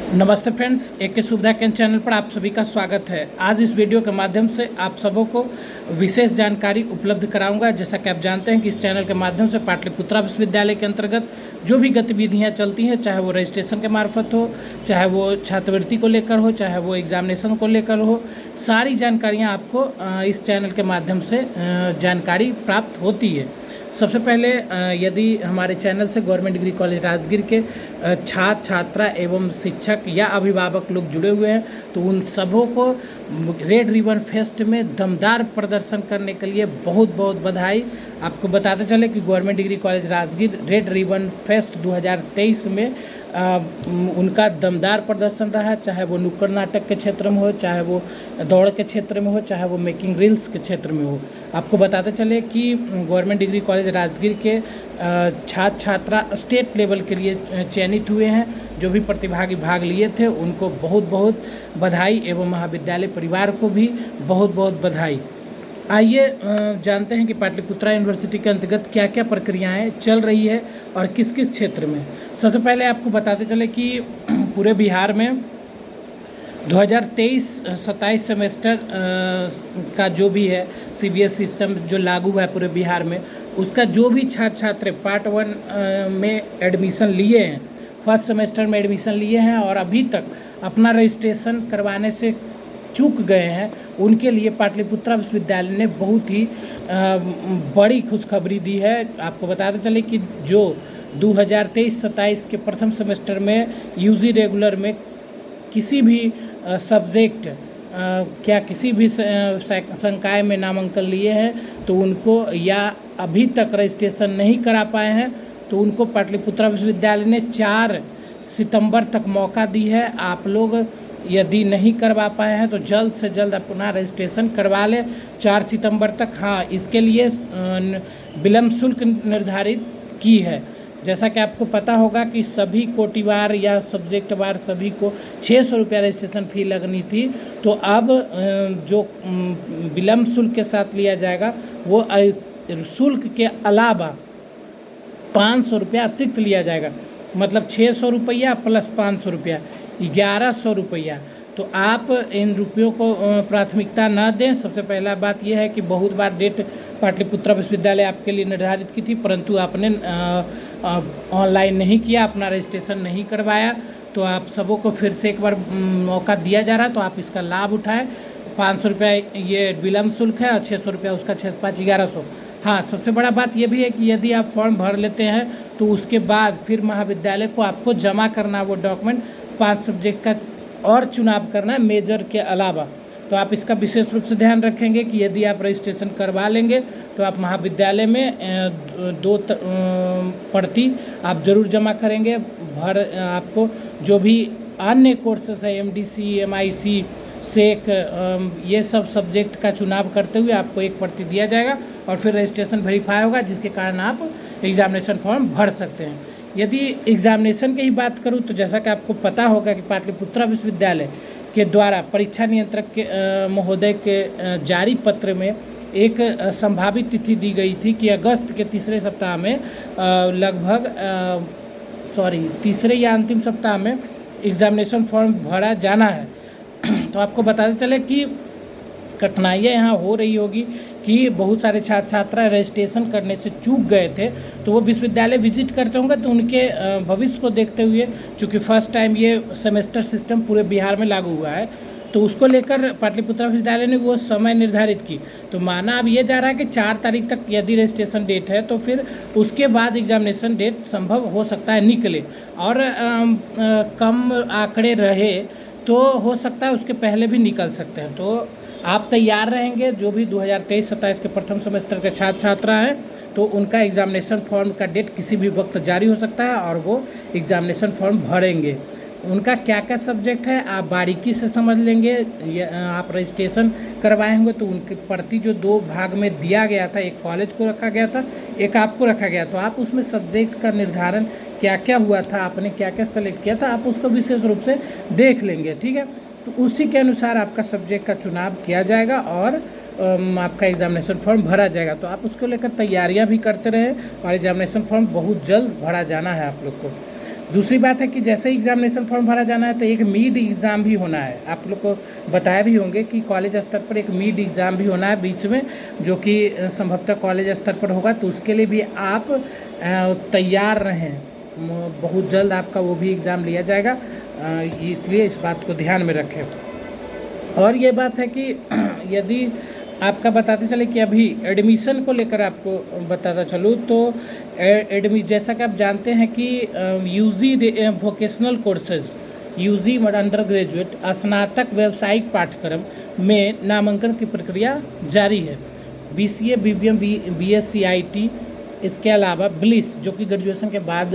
नमस्ते फ्रेंड्स, एक के सुविधा केंद्र चैनल पर आप सभी का स्वागत है। आज इस वीडियो के माध्यम से आप सबों को विशेष जानकारी उपलब्ध कराऊंगा। जैसा कि आप जानते हैं कि इस चैनल के माध्यम से पाटलिपुत्रा विश्वविद्यालय के अंतर्गत जो भी गतिविधियां चलती हैं, चाहे वो रजिस्ट्रेशन के मार्फत हो, चाहे वो छात्रवृत्ति को लेकर हो, चाहे वो एग्जामिनेशन को लेकर हो, सारी जानकारियाँ आपको इस चैनल के माध्यम से जानकारी प्राप्त होती है। सबसे पहले यदि हमारे चैनल से गवर्नमेंट डिग्री कॉलेज राजगीर के छात्र छात्रा एवं शिक्षक या अभिभावक लोग जुड़े हुए हैं, तो उन सबों को रेड रिबन फेस्ट में दमदार प्रदर्शन करने के लिए बहुत बहुत बधाई। आपको बताते चले कि government degree college Rajgir red ribbon fest 2023 में उनका दमदार प्रदर्शन रहा, चाहे वो नुक्कड़ नाटक के क्षेत्र में हो, चाहे वो दौड़ के क्षेत्र में हो, चाहे वो मेकिंग रील्स के क्षेत्र में हो। आपको बताते चले कि गवर्नमेंट डिग्री कॉलेज राजगीर के छात्र छात्रा स्टेट लेवल के लिए चयनित हुए हैं। जो भी प्रतिभागी भाग लिए थे उनको बहुत बहुत बधाई एवं महाविद्यालय परिवार को भी बहुत बहुत बधाई। आइए जानते हैं कि पाटलिपुत्रा यूनिवर्सिटी के अंतर्गत क्या क्या प्रक्रियाएं चल रही है और किस किस क्षेत्र में। सबसे पहले आपको बताते चले कि पूरे बिहार में 2023-27 सेमेस्टर का जो भी है CBSE सिस्टम जो लागू है पूरे बिहार में, उसका जो भी छात्र छात्र पार्ट 1 में एडमिशन लिए हैं, फर्स्ट सेमेस्टर में एडमिशन लिए हैं और अभी तक अपना रजिस्ट्रेशन करवाने से चूक गए हैं, उनके लिए पाटलिपुत्रा विश्वविद्यालय ने बहुत ही बड़ी खुशखबरी दी है। आपको बताते चले कि जो 2023-27 के प्रथम सेमेस्टर में UG रेगुलर में किसी भी सब्जेक्ट किसी भी संकाय में नामांकन लिए हैं, तो उनको या अभी तक रजिस्ट्रेशन नहीं करा पाए हैं, तो उनको पाटलिपुत्रा विश्वविद्यालय ने 4 सितंबर तक मौका दी है। आप लोग यदि नहीं करवा पाए हैं तो जल्द से जल्द अपना रजिस्ट्रेशन करवा लें 4 सितंबर तक। हाँ, इसके लिए विलम्ब शुल्क निर्धारित की है। जैसा कि आपको पता होगा कि सभी कोटिवार या सब्जेक्ट वार सभी को 600 रुपया रजिस्ट्रेशन फ़ी लगनी थी, तो अब जो विलम्ब शुल्क के साथ लिया जाएगा वो शुल्क के अलावा 500 रुपया अतिरिक्त लिया जाएगा। मतलब 600 रुपया प्लस 500 रुपया, 1100 रुपया। तो आप इन रुपयों को प्राथमिकता न दें। सबसे पहला बात यह है कि बहुत बार डेट पाटलिपुत्रा विश्वविद्यालय आपके लिए निर्धारित की थी, परंतु आपने ऑनलाइन नहीं किया, अपना रजिस्ट्रेशन नहीं करवाया, तो आप सबों को फिर से एक बार मौका दिया जा रहा है, तो आप इसका लाभ उठाएं। 500 रुपया ये विलम्ब शुल्क है और 600 रुपया उसका 6×5 1100। हाँ, सबसे बड़ा बात यह भी है कि यदि आप फॉर्म भर लेते हैं तो उसके बाद फिर महाविद्यालय को आपको जमा करना वो डॉक्यूमेंट 5 सब्जेक्ट का और चुनाव करना है मेजर के अलावा। तो आप इसका विशेष रूप से ध्यान रखेंगे कि यदि आप रजिस्ट्रेशन करवा लेंगे तो आप महाविद्यालय में 2 प्रति आप जरूर जमा करेंगे। आपको जो भी अन्य कोर्सेस है MDC, MIC, सेक, ये सब सब्जेक्ट का चुनाव करते हुए आपको 1 प्रति दिया जाएगा और फिर रजिस्ट्रेशन वेरीफाई होगा, जिसके कारण आप एग्जामिनेशन फॉर्म भर सकते हैं। यदि एग्जामिनेशन की ही बात करूं तो जैसा कि आपको पता होगा कि पाटलिपुत्रा विश्वविद्यालय के द्वारा परीक्षा नियंत्रक के महोदय के जारी पत्र में एक संभावित तिथि दी गई थी कि अगस्त के तीसरे सप्ताह में तीसरे या अंतिम सप्ताह में एग्जामिनेशन फॉर्म भरा जाना है। तो आपको बताते चले कि कठिनाइयाँ यहाँ हो रही होगी कि बहुत सारे छात्र छात्रा रजिस्ट्रेशन करने से चूक गए थे, तो वो विश्वविद्यालय विजिट करते होंगे, तो उनके भविष्य को देखते हुए, चूँकि फर्स्ट टाइम ये सेमेस्टर सिस्टम पूरे बिहार में लागू हुआ है, तो उसको लेकर पाटलिपुत्रा विश्वविद्यालय ने वो समय निर्धारित की। तो माना अब ये जा रहा है कि 4 तारीख तक यदि रजिस्ट्रेशन डेट है, तो फिर उसके बाद एग्जामिनेशन डेट संभव हो सकता है निकले, और कम आंकड़े रहे तो हो सकता है उसके पहले भी निकल सकते हैं। तो आप तैयार रहेंगे। जो भी 2023-27 के प्रथम सेमेस्टर के छात्र छात्रा हैं, तो उनका एग्जामिनेशन फॉर्म का डेट किसी भी वक्त जारी हो सकता है और वो एग्जामिनेशन फॉर्म भरेंगे। उनका क्या क्या सब्जेक्ट है आप बारीकी से समझ लेंगे। आप रजिस्ट्रेशन करवाएंगे तो उनके प्रति जो 2 भाग में दिया गया था, एक कॉलेज को रखा गया था, एक आपको रखा गया, तो आप उसमें सब्जेक्ट का निर्धारण क्या क्या हुआ था, आपने क्या क्या सेलेक्ट किया था, आप उसको विशेष रूप से देख लेंगे। ठीक है, तो उसी के अनुसार आपका सब्जेक्ट का चुनाव किया जाएगा और आपका एग्जामिनेशन फॉर्म भरा जाएगा। तो आप उसको लेकर तैयारियां भी करते रहें और एग्जामिनेशन फॉर्म बहुत जल्द भरा जाना है आप लोग को। दूसरी बात है कि जैसे एग्जामिनेशन फॉर्म भरा जाना है तो एक मीड एग्ज़ाम भी होना है। आप लोग को बताया भी होंगे कि कॉलेज स्तर पर एक मीड एग्ज़ाम भी होना है बीच में, जो कि संभवतः कॉलेज स्तर पर होगा, तो उसके लिए भी आप तैयार रहें। बहुत जल्द आपका वो भी एग्ज़ाम लिया जाएगा, इसलिए इस बात को ध्यान में रखें। और ये बात है कि यदि आपका बताते चले कि अभी एडमिशन को लेकर आपको बताता चलूँ तो जैसा कि आप जानते हैं कि UG vocational courses, UG under graduate स्नातक व्यावसायिक पाठ्यक्रम में नामांकन की प्रक्रिया जारी है। BCA, BBM, BSc IT, इसके अलावा ब्लिस जो कि ग्रेजुएशन के बाद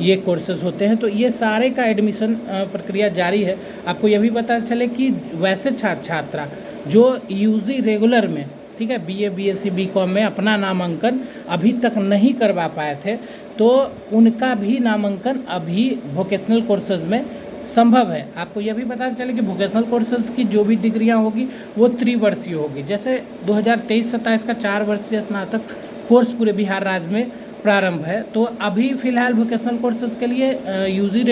ये कोर्सेज होते हैं, तो ये सारे का एडमिशन प्रक्रिया जारी है। आपको यह भी पता चले कि वैसे छात्रा जो यूजी रेगुलर में, ठीक है, BA, BSc, BCom में अपना नामांकन अभी तक नहीं करवा पाए थे, तो उनका भी नामांकन अभी वोकेशनल कोर्सेज में संभव है। आपको यह भी पता चले कि वोकेशनल कोर्सेज की जो भी डिग्रियां होगी वो त्रिवर्षीय होगी। जैसे 2023-27 का 4 वर्षीय स्नातक कोर्स पूरे बिहार राज्य में प्रारंभ है, तो अभी फ़िलहाल वोकेशनल कोर्सेज के लिए यूजी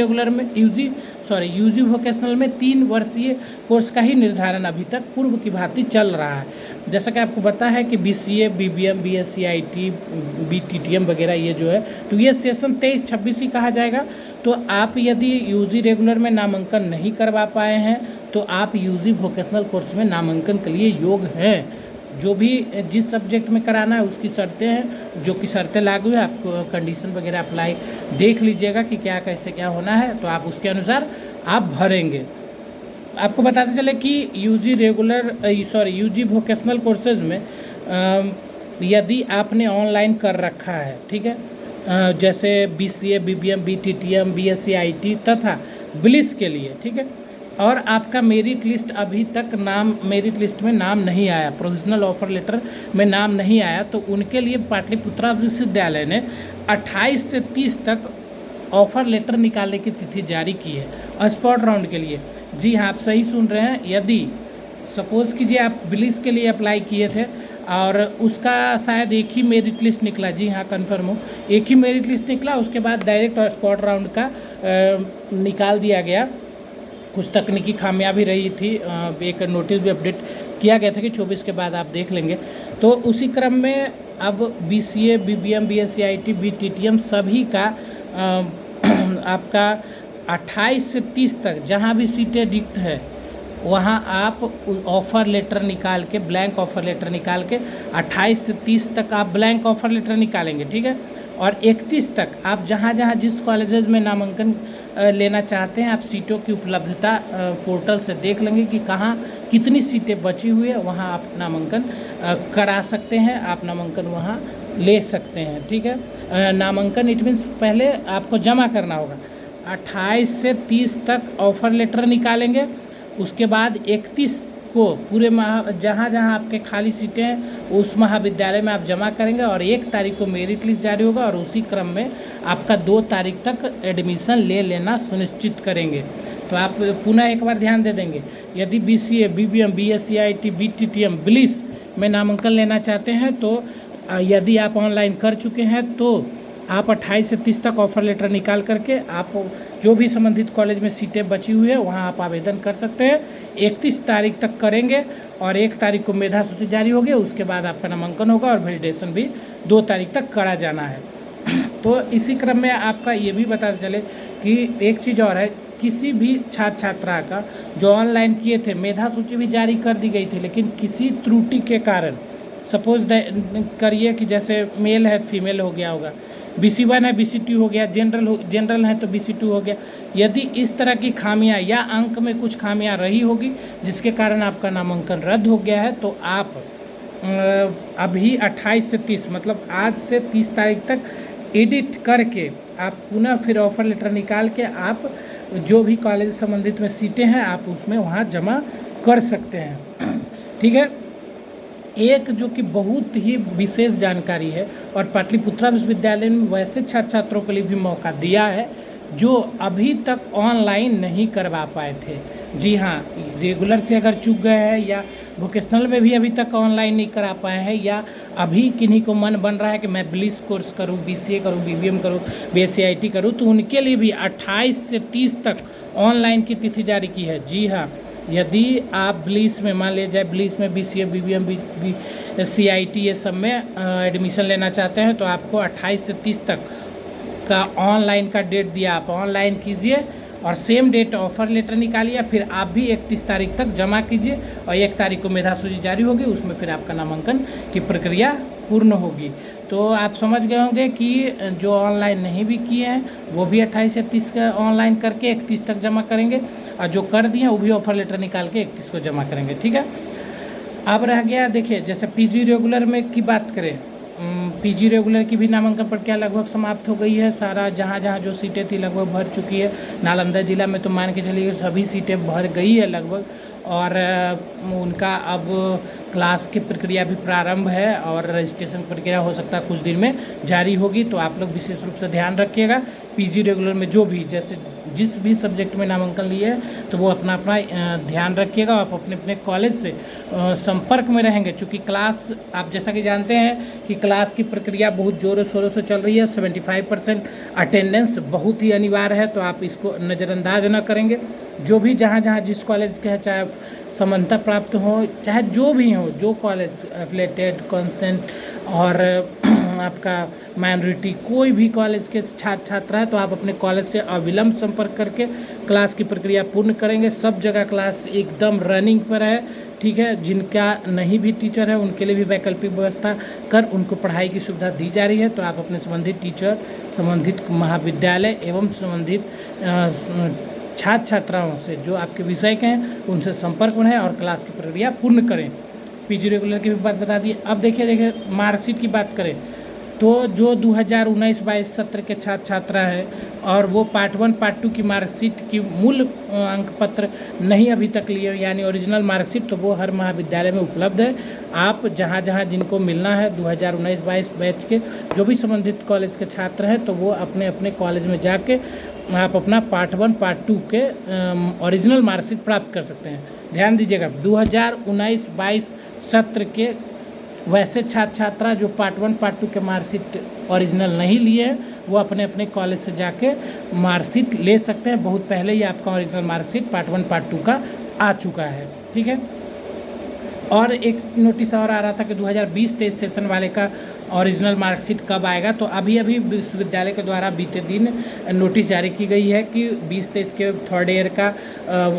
वोकेशनल में 3 वर्षीय कोर्स का ही निर्धारण अभी तक पूर्व की भांति चल रहा है। जैसा कि आपको पता है कि BCA, BBM, BSc IT, BTTM वगैरह ये जो है, तो ये सेशन 23-26 ही कहा जाएगा। तो आप यदि यूजी रेगुलर में नामांकन नहीं करवा पाए हैं तो आप यूजी वोकेशनल कोर्स में नामांकन के लिए योग्य हैं। जो भी जिस सब्जेक्ट में कराना है उसकी शर्तें हैं, जो कि शर्तें लागू है, आपको कंडीशन वगैरह अप्लाई देख लीजिएगा कि क्या कैसे क्या होना है, तो आप उसके अनुसार आप भरेंगे। आपको बताते चले कि यूजी वोकेशनल कोर्सेज में यदि आपने ऑनलाइन कर रखा है, ठीक है, जैसे BCA, BBM, BTTM, BSc IT तथा ब्लिस के लिए, ठीक है, और आपका मेरिट लिस्ट अभी तक मेरिट लिस्ट में नाम नहीं आया, प्रोविजनल ऑफर लेटर में नाम नहीं आया, तो उनके लिए पाटलिपुत्रा विश्वविद्यालय ने 28 से 30 तक ऑफर लेटर निकालने की तिथि जारी की है स्पॉट राउंड के लिए। जी हाँ, आप सही सुन रहे हैं। यदि सपोज़ कीजिए आप ब्लिस के लिए अप्लाई किए थे और उसका शायद एक ही मेरिट लिस्ट निकला, जी हाँ कन्फर्म हो, एक ही मेरिट लिस्ट निकला, उसके बाद डायरेक्ट स्पॉट राउंड का निकाल दिया गया। कुछ तकनीकी खामियां भी रही थी, एक नोटिस भी अपडेट किया गया था कि 24 के बाद आप देख लेंगे। तो उसी क्रम में अब BCA, BBM, BSc IT, BTTM सभी का आपका 28 से 30 तक जहां भी सीटें रिक्त है वहां आप ऑफ़र लेटर निकाल के, ब्लैंक ऑफ़र लेटर निकाल के 28 से 30 तक आप ब्लैंक ऑफ़र लेटर निकालेंगे, ठीक है। और 31 तक आप जहाँ जिस कॉलेजेस में नामांकन लेना चाहते हैं, आप सीटों की उपलब्धता पोर्टल से देख लेंगे कि कहाँ कितनी सीटें बची हुई है, वहाँ आप नामांकन करा सकते हैं, आप नामांकन वहाँ ले सकते हैं, ठीक है। नामांकन इट मीन्स पहले आपको जमा करना होगा। 28 से 30 तक ऑफ़र लेटर निकालेंगे, उसके बाद 31 को पूरे जहाँ आपके खाली सीटें हैं उस महाविद्यालय में आप जमा करेंगे और 1 तारीख को मेरिट लिस्ट जारी होगा और उसी क्रम में आपका 2 तारीख तक एडमिशन ले लेना सुनिश्चित करेंगे। तो आप पुनः एक बार ध्यान दे देंगे, यदि BCA, BBM, BSc IT, BTTM, bliss में नामांकन लेना चाहते हैं तो यदि आप ऑनलाइन कर चुके हैं तो आप 28 से 30 तक ऑफ़र लेटर निकाल करके आप जो भी संबंधित कॉलेज में सीटें बची हुई है वहाँ आप आवेदन कर सकते हैं। 31 तारीख तक करेंगे और 1 तारीख को मेधा सूची जारी होगी, उसके बाद आपका नामांकन होगा और वैलिडेशन भी 2 तारीख तक करा जाना है। तो इसी क्रम में आपका ये भी पता चले कि एक चीज़ और है, किसी भी छात्रा का जो ऑनलाइन किए थे मेधा सूची भी जारी कर दी गई थी, लेकिन किसी त्रुटि के कारण सपोज करिए कि जैसे मेल है फीमेल हो गया होगा, BC1 है BC2 हो गया, जनरल है तो BC2 हो गया। यदि इस तरह की खामियां या अंक में कुछ खामियां रही होगी जिसके कारण आपका नामांकन रद्द हो गया है, तो आप अभी 28 से 30 मतलब आज से 30 तारीख तक एडिट करके आप पुनः फिर ऑफ़र लेटर निकाल के आप जो भी कॉलेज संबंधित में सीटें हैं आप उसमें वहाँ जमा कर सकते हैं, ठीक है। एक जो कि बहुत ही विशेष जानकारी है और पाटलिपुत्रा विश्वविद्यालय में वैसे छात्रों के लिए भी मौका दिया है जो अभी तक ऑनलाइन नहीं करवा पाए थे। जी हाँ, रेगुलर से अगर चूक गए हैं या वोकेशनल में भी अभी तक ऑनलाइन नहीं करा पाए हैं, या अभी किन्हीं को मन बन रहा है कि मैं ब्लिस कोर्स करूं, बीसीए करूं, बीबीएम करूं, बीएससी करूं, तो उनके लिए भी 28 से 30 तक ऑनलाइन की तिथि जारी की है। जी हाँ, यदि आप ब्लिस में, मान लीजिए ब्लिस में बीसीए, बीबीएम, सीआईटी ये सब में एडमिशन लेना चाहते हैं, तो आपको 28 से 30 तक का ऑनलाइन का डेट दिया, आप ऑनलाइन कीजिए और सेम डेट ऑफर लेटर निकालिए, फिर आप भी 31 तारीख तक जमा कीजिए और 1 तारीख को मेधा सूची जारी होगी, उसमें फिर आपका नामांकन की प्रक्रिया पूर्ण होगी। तो आप समझ गए होंगे कि जो ऑनलाइन नहीं भी किए हैं वो भी 28 से 30 का ऑनलाइन करके 31 तक जमा करेंगे, और जो कर दिए हैं वो भी ऑफर लेटर निकाल के 31 को जमा करेंगे। ठीक है, अब रह गया, देखिए जैसे पीजी रेगुलर में की बात करें, पीजी रेगुलर की भी नामांकन प्रक्रिया लगभग समाप्त हो गई है। सारा जहाँ जहाँ जो सीटें थी लगभग भर चुकी है। नालंदा जिला में तो मान के चलिए सभी सीटें भर गई है लगभग, और उनका अब क्लास की प्रक्रिया भी प्रारंभ है और रजिस्ट्रेशन प्रक्रिया हो सकता है कुछ दिन में जारी होगी। तो आप लोग विशेष रूप से ध्यान रखिएगा, पीजी रेगुलर में जो भी जैसे जिस भी सब्जेक्ट में नामांकन लिए हैं तो वो अपना अपना ध्यान रखिएगा। आप अपने अपने कॉलेज से संपर्क में रहेंगे, चूँकि क्लास आप जैसा कि जानते हैं कि क्लास की प्रक्रिया बहुत ज़ोरों शोरों से चल रही है। 75% अटेंडेंस बहुत ही अनिवार्य है, तो आप इसको नज़रअंदाज न करेंगे। जो भी जहाँ जहाँ जिस कॉलेज के हैं, चाहे समानता प्राप्त हो, चाहे जो भी हो, जो कॉलेज एफिलेटेड, कॉन्सेंट और आपका माइनॉरिटी, कोई भी कॉलेज के छात्र छात्रा है, तो आप अपने कॉलेज से अविलंब संपर्क करके क्लास की प्रक्रिया पूर्ण करेंगे। सब जगह क्लास एकदम रनिंग पर है। ठीक है, जिनका नहीं भी टीचर है उनके लिए भी वैकल्पिक व्यवस्था कर उनको पढ़ाई की सुविधा दी जा रही है। तो आप अपने संबंधित टीचर, संबंधित महाविद्यालय एवं संबंधित छात्र छात्राओं से जो आपके विषय के हैं उनसे संपर्क बनाएं और क्लास की प्रक्रिया पूर्ण करें। पीजी रेगुलर की भी बात बता दी। अब देखिए मार्कशीट की बात करें तो जो 2019-22 सत्र के छात्र छात्रा हैं और वो पार्ट 1 पार्ट 2 की मार्कशीट की मूल अंक पत्र नहीं अभी तक लिए, यानी ओरिजिनल मार्कशीट, तो वो हर महाविद्यालय में उपलब्ध है। आप जहाँ जहाँ जिनको मिलना है 2019-22 बैच के जो भी संबंधित कॉलेज के छात्र हैं, तो वो अपने अपने कॉलेज में जाके आप अपना पार्ट 1 पार्ट 2 के ओरिजिनल मार्कशीट प्राप्त कर सकते हैं। ध्यान दीजिएगा, 2019-22 सत्र के वैसे छात्र छात्रा जो पार्ट 1 पार्ट 2 के मार्कशीट ओरिजिनल नहीं लिए हैं, वो अपने अपने कॉलेज से जाके मार्कशीट ले सकते हैं। बहुत पहले ही आपका ओरिजिनल मार्कशीट पार्ट 1 पार्ट 2 का आ चुका है। ठीक है, और एक नोटिस और आ रहा था कि 2020-23 सेशन वाले का ओरिजिनल मार्कशीट कब आएगा। तो अभी अभी विश्वविद्यालय के द्वारा बीते दिन नोटिस जारी की गई है कि 20-23 के थर्ड ईयर का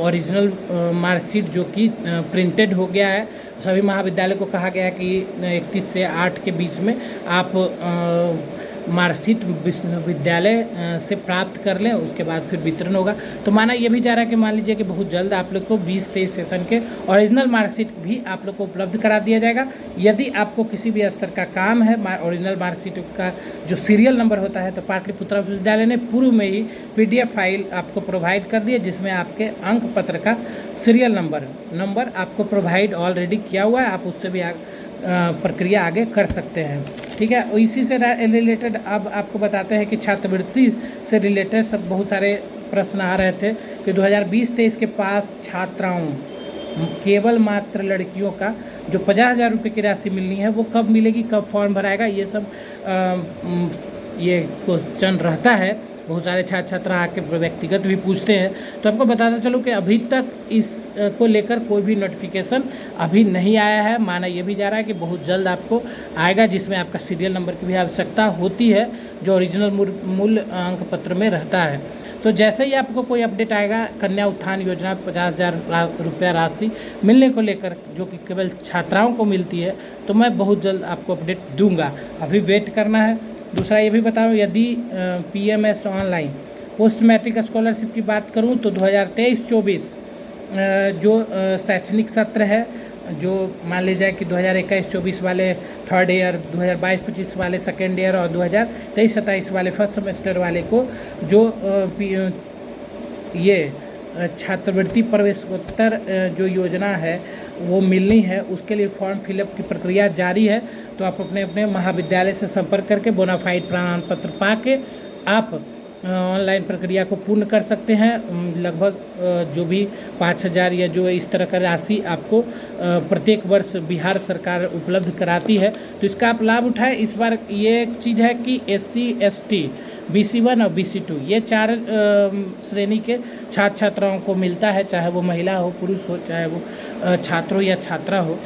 ओरिजिनल मार्कशीट जो कि प्रिंटेड हो गया है, सभी महाविद्यालय को कहा गया है कि 31 से 8 के बीच में आप मार्कशीट विश्वविद्यालय से प्राप्त कर लें, उसके बाद फिर वितरण होगा। तो माना ये भी जा रहा है कि मान लीजिए कि बहुत जल्द आप लोग को 20-23 सेशन के ओरिजिनल मार्कशीट भी आप लोग को उपलब्ध करा दिया जाएगा। यदि आपको किसी भी स्तर का काम है, ओरिजिनल मार्कशीट का जो सीरियल नंबर होता है, तो पाटलिपुत्र विश्वविद्यालय ने पूर्व में ही PDF फाइल आपको प्रोवाइड कर दी है, जिसमें आपके अंक पत्र का सीरियल नंबर आपको प्रोवाइड ऑलरेडी किया हुआ है। आप उससे भी प्रक्रिया आगे कर सकते हैं। ठीक है, इसी से रिलेटेड अब आपको बताते हैं कि छात्रवृत्ति से रिलेटेड सब बहुत सारे प्रश्न आ रहे थे कि 2020-23 के पास छात्राओं, केवल मात्र लड़कियों का जो 50,000 रुपये की राशि मिलनी है वो कब मिलेगी, कब फॉर्म भराएगा, ये सब ये क्वेश्चन रहता है। बहुत सारे छात्र छात्रा आके व्यक्तिगत भी पूछते हैं। तो आपको बताता चलो कि अभी तक इस को लेकर कोई भी नोटिफिकेशन अभी नहीं आया है। माना ये भी जा रहा है कि बहुत जल्द आपको आएगा, जिसमें आपका सीरियल नंबर की भी आवश्यकता होती है जो ओरिजिनल मूल अंक पत्र में रहता है। तो जैसे ही आपको कोई अपडेट आएगा, कन्या उत्थान योजना 50,000 रुपया राशि मिलने को लेकर जो कि केवल छात्राओं को मिलती है, तो मैं बहुत जल्द आपको अपडेट दूंगा। अभी वेट करना है। दूसरा ये भी बताओ, यदि PMS online post matric scholarship की बात करूं तो 2023-24 जो शैक्षणिक सत्र है, जो मान लीजिए कि 2021-24 वाले थर्ड ईयर, 2022-25 वाले सेकेंड ईयर और 2023-27 वाले फर्स्ट सेमेस्टर वाले को जो ये छात्रवृत्ति प्रवेशोत्तर जो योजना है वो मिलनी है, उसके लिए फॉर्म फिलअप की प्रक्रिया जारी है। तो आप अपने अपने महाविद्यालय से संपर्क करके बोनाफाइड प्रमाण पत्र पा के आप ऑनलाइन प्रक्रिया को पूर्ण कर सकते हैं। लगभग जो भी 5,000 या जो इस तरह का राशि आपको प्रत्येक वर्ष बिहार सरकार उपलब्ध कराती है, तो इसका आप लाभ उठाएं। इस बार ये एक चीज़ है कि SC ST BC1 और BC2 ये 4 श्रेणी के छात्र छात्राओं को मिलता है, चाहे वो महिला हो, पुरुष हो, चाहे वो छात्र हो या छात्रा हो,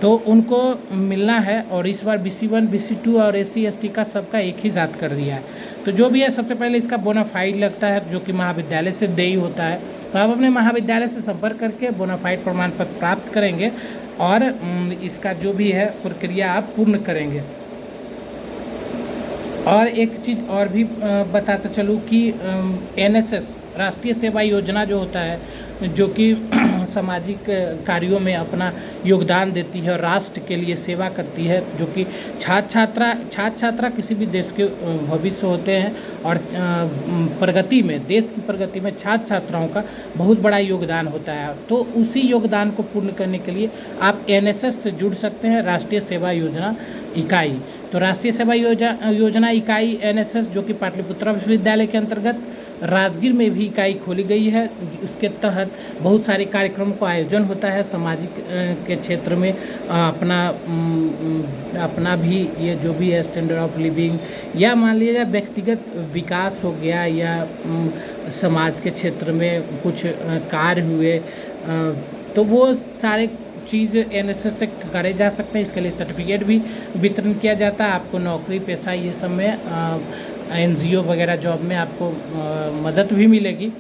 तो उनको मिलना है। और इस बार BC1 BC2 और SC ST का सबका एक ही साथ कर दिया है। तो जो भी है, सबसे पहले इसका बोनाफाइड लगता है, जो कि महाविद्यालय से देय होता है। तो आप अपने महाविद्यालय से संपर्क करके बोनाफाइड प्रमाण पत्र प्राप्त करेंगे और इसका जो भी है प्रक्रिया आप पूर्ण करेंगे। और एक चीज़ और भी बताता चलूँ कि NSS राष्ट्रीय सेवा योजना जो होता है, जो कि सामाजिक कार्यों में अपना योगदान देती है और राष्ट्र के लिए सेवा करती है, जो कि छात्र छात्रा किसी भी देश के भविष्य होते हैं। और प्रगति में, देश की प्रगति में छात्र छात्राओं का बहुत बड़ा योगदान होता है। तो उसी योगदान को पूर्ण करने के लिए आप NSS से जुड़ सकते हैं, राष्ट्रीय सेवा योजना इकाई। तो राष्ट्रीय सेवा योजना इकाई NSS, जो कि पाटलिपुत्रा विश्वविद्यालय के अंतर्गत राजगीर में भी इकाई खोली गई है। उसके तहत बहुत सारे कार्यक्रमों का आयोजन होता है सामाजिक के क्षेत्र में। अपना भी ये जो भी है स्टैंडर्ड ऑफ लिविंग, या मान लीजिए व्यक्तिगत विकास हो गया, या समाज के क्षेत्र में कुछ कार्य हुए, तो वो सारे चीज़ NSS से करे जा सकते हैं। इसके लिए सर्टिफिकेट भी वितरण किया जाता है। आपको नौकरी पेशा ये सब में NGO वगैरह जॉब में आपको मदद भी मिलेगी।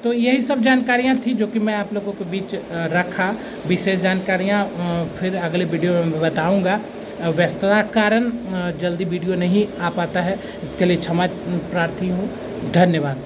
तो यही सब जानकारियाँ थी जो कि मैं आप लोगों के बीच रखा। विशेष जानकारियाँ फिर अगले वीडियो में बताऊँगा। व्यस्तता के कारण जल्दी वीडियो नहीं आ पाता है, इसके लिए क्षमा प्रार्थी हूँ। धन्यवाद।